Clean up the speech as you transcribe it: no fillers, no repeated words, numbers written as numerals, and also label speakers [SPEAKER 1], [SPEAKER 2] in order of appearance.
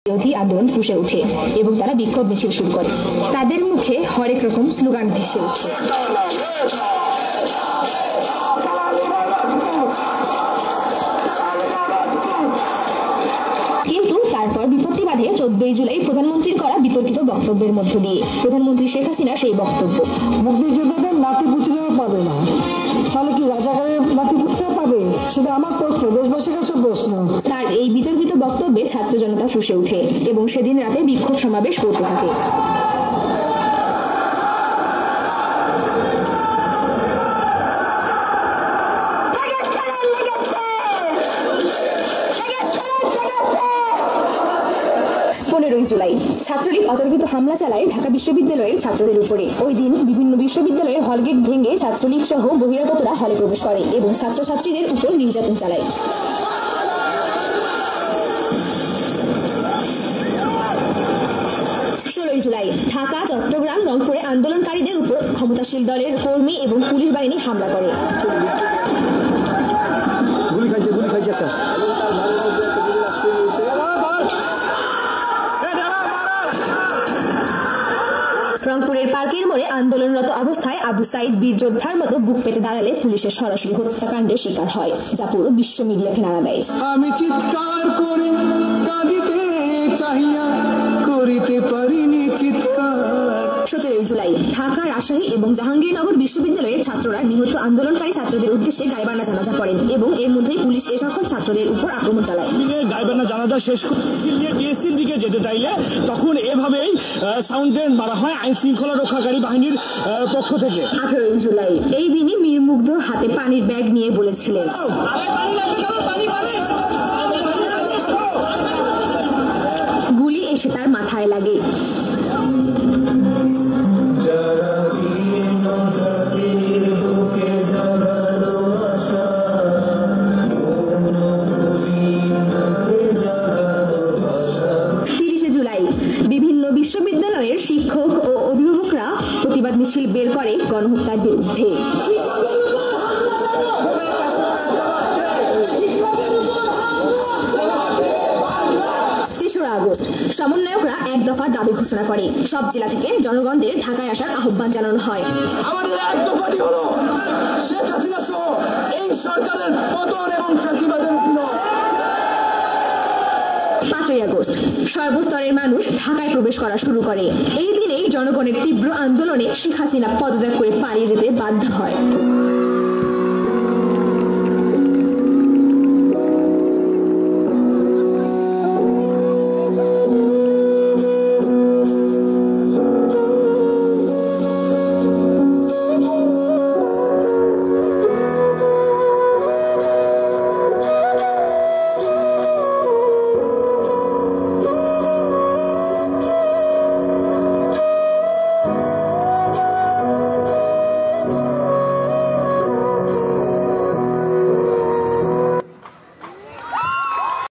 [SPEAKER 1] বিরোধী আন্দোলন ফুসে ওঠে এবং তারা বিক্ষোভ মিছিল শুরু করে। তাদের মুখে হরেক রকম স্লোগান ভেসে ওঠে। কিন্তু তারপর বিপত্তি বাধে 14 জুলাই প্রধানমন্ত্রীর করা বিতর্কিত বক্তব্যের মধ্য দিয়ে। প্রধানমন্ত্রী শেখ হাসিনার সেই বক্তব্য,
[SPEAKER 2] মুক্তিযোদ্ধাদের নাতিপুতিরাও পাবে না, তাহলে কি রাজাকারের নাতিপুতিরা পাবে? সেটা আমার প্রশ্ন, দেশবাসীর কাছে প্রশ্ন।
[SPEAKER 1] তার এই বিতর্কিত বক্তব্যে ছাত্র জনতা ফুসে ওঠে এবং সেদিন রাতে বিক্ষোভ সমাবেশ করতে থাকে। জুলাই ছাত্রলীগ অতর্কিত হামলা চালায় ঢাকা বিশ্ববিদ্যালয়ের ছাত্রদের উপরে। ওই দিন বিভিন্ন বিশ্ববিদ্যালয়ের হলগেট ভেঙে ছাত্রলীগ সহ বহিরাগতরা হলে প্রবেশ করে এবং ছাত্রছাত্রীদের উপর নির্যাতন চালায়। 16 জুলাই ঢাকা, চট্টগ্রাম, রংপুরে আন্দোলনকারীদের উপর ক্ষমতাশীল দলের কর্মী এবং পুলিশ বাহিনী হামলা করে।
[SPEAKER 3] গুলি খাইছে একটা।
[SPEAKER 1] রংপুরের পার্কের মোড়ে আন্দোলনরত অবস্থায় আবু সাইদ বীর যোদ্ধার মতো বুক পেতে দাঁড়ালে পুলিশের সরাসরি হত্যাকাণ্ডের শিকার হয়, যা পুরো বিশ্ব মিডিয়াকে নাড়া দেয়।
[SPEAKER 3] আমি চিৎকার করে কাঁদিতে চাহিয়া করিতে পারিনি চিৎকার।
[SPEAKER 1] 17 জুলাই ঢাকা, রাজশাহী এবং জাহাঙ্গীরনগর বিশ্ববিদ্যালয়ের ছাত্ররা নিহত আন্দোলনকারী ছাত্রদের উদ্দেশ্যে গাইবান্না জানাজা করেন এবং এর মধ্যেই পুলিশ এ সকল ছাত্রদের উপর আক্রমণ চালায়।
[SPEAKER 3] গাইবান্না জানাজা শেষ করে টিএসসির দিকে যেতে চাইলে তখন এভাবেই সাউন্ড গ্রেনেড মারা হয় আইন শৃঙ্খলা রক্ষাকারী বাহিনীর পক্ষ থেকে।
[SPEAKER 1] 18 জুলাই এই দিনই মীর মুগ্ধ হাতে পানির ব্যাগ নিয়ে বলেছিলেন, গুলি এসে তার মাথায় লাগে। বিভিন্ন বিশ্ববিদ্যালয়ের শিক্ষক ও অভিভাবকরা প্রতিবাদ মিছিল বের করে গণহত্যার বিরুদ্ধে। 3 আগস্ট সমন্বয়করা এক দফা দাবি ঘোষণা করে। সব জেলা থেকে জনগণদের ঢাকায় আসার আহ্বান জানানো হয়।
[SPEAKER 3] আমাদের এক দফাটি হলো শেখ হাসিনা সহ এই সরকারের পতন এবং ফ্যাসিবাদের বিলোপ।
[SPEAKER 1] 5 আগস্ট সর্বস্তরের মানুষ ঢাকায় প্রবেশ করা শুরু করে। এই দিনেই জনগণের তীব্র আন্দোলনে শেখ হাসিনা পদত্যাগ করে পালিয়ে যেতে বাধ্য হয়।